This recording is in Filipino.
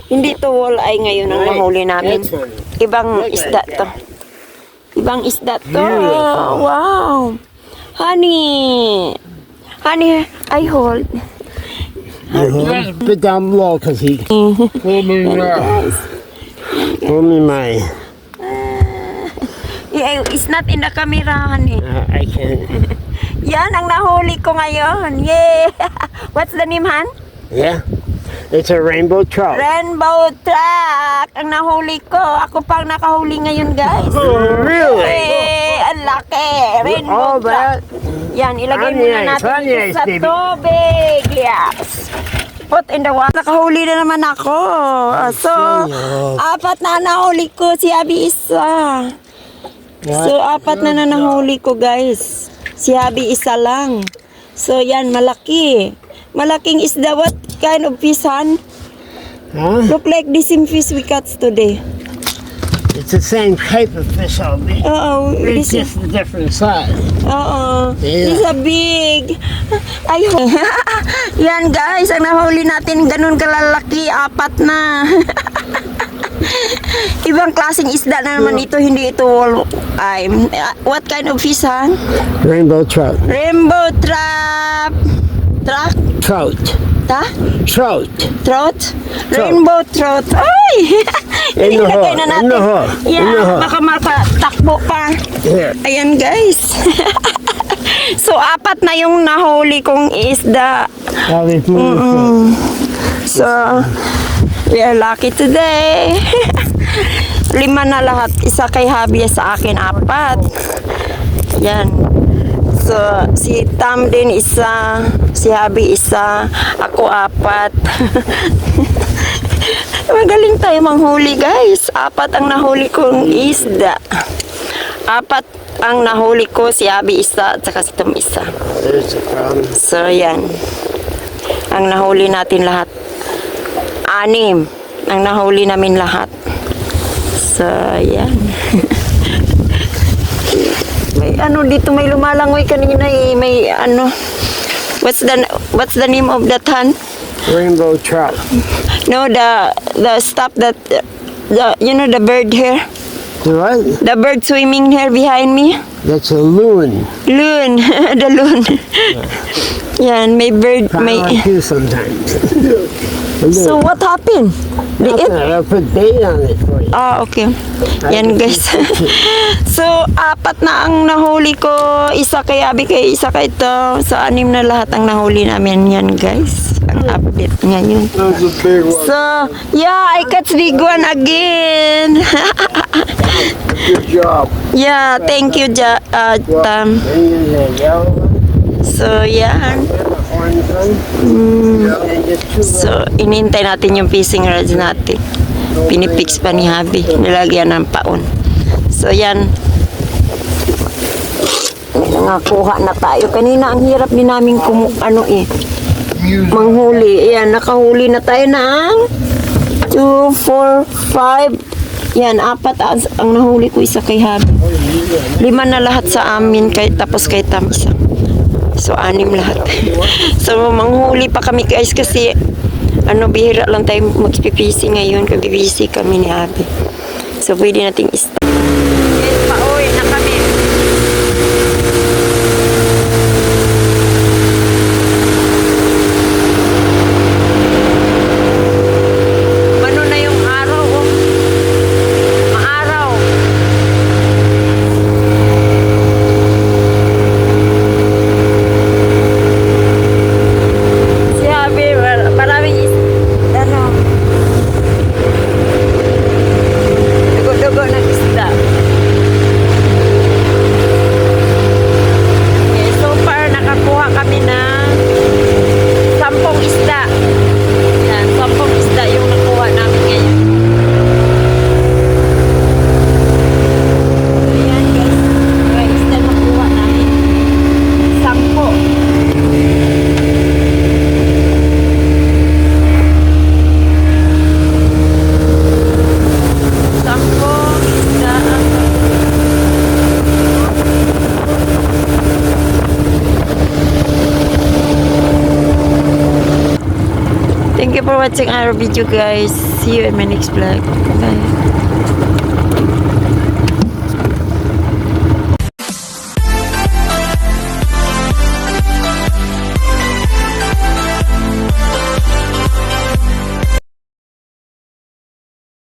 Hindi to walleye ngayon ang nahuli namin. Ibang isda to. Ibang isda to. Wow. Honey. Honey, I hold. Put down below because he pulled me my. It's not in the camera, honey. I can't. Yan ang nahuli ko ngayon. Yeah. What's the name, Han? Yeah, it's a rainbow trout. Rainbow truck ang nahuli ko. Ako pang nakahuli ngayon, guys. Really? Eh, ang laki. Rainbow All truck. that? Yan, ilagay muna natin Onions, sa baby. tubig. Yes. Put in the water. Nakahuli na naman ako. So, apat na nahuli ko. Si Abby isa. So, apat na nahuli ko, guys. Si Abby isa lang. So, yan, malaki. Malaking isda. What kind of fish, Han? Huh? Look like the same fish we caught today. It's the same type of fish I'll be. Oo. It's just a different size. Oo. Yeah. It's a big. Ay, yan guys, ang nahuli natin ganun kalalaki, apat na. Ibang klaseng isda na naman ito, hindi ito walleye. What kind of fish, ha? Rainbow trout. Rainbow trap. Truck? Trout. Ta? Trout. Trout? Rainbow trout. Ay! In the Ilagay hole, na in natin. the hole, in the Yeah, hole. baka makatakbo pa. Here. Ayan guys. So apat na yung nahuli kong isda. I'll be moving. So we are lucky today. 5 na lahat. Isa kay Javier, sa akin 4. Yan. So si Tam din isa, si Javi isa, ako 4. Magaling tayo manghuli guys. 4 ang nahuli kong isda. 4 ang nahuli ko, si Abby isa at saka si Tom isa. There's a problem. So yan. Ang nahuli natin lahat. 6 ang nahuli namin lahat. So yan. May ano dito, may lumalangoy kanina eh. May ano. What's the name of that, Han? Rainbow trout. No, the stuff that you know, the bird here. The what? The bird swimming here behind me. That's a loon. Loon. The loon. Yan, may bird. I May. like you sometimes. So what happened? They eat? I'll put bait on it for you. Ah, okay. Yan guys. So, 4 na ang nahuli ko. Isa kay Abby, kay isa kay ito. So, 6 na lahat ang nahuli namin yan guys. Ang update ngayon. That was a big one. So, yeah, I catch big one again. Good job. Yeah, thank you, Tam. And the yellow one, So, yan. the orange one. And just two So, inintay natin yung fishing rods natin. Pinipix pa ni Javi. Nilagyan ng paon. So, yan. May nangakuha na tayo. Kanina, ang hirap din namin manghuli. Yan, nakahuli na tayo ng 2, 4, 5. Yan, 4 ang nahuli ko, isa kay Javi. 5 na lahat sa amin, tapos kay Tam isa. So, 6 lahat. So, manghuli pa kami guys kasi bihira lang tayo magpipisi ngayon. Kabibisi kami ni Abby. So, pwede nating start. Yes, pauwi na kami. Ano na yung araw, oh. Maaraw. Si Javi, maraming dugo-dugo ng isda. for watching our video guys. See you in my next vlog. Bye.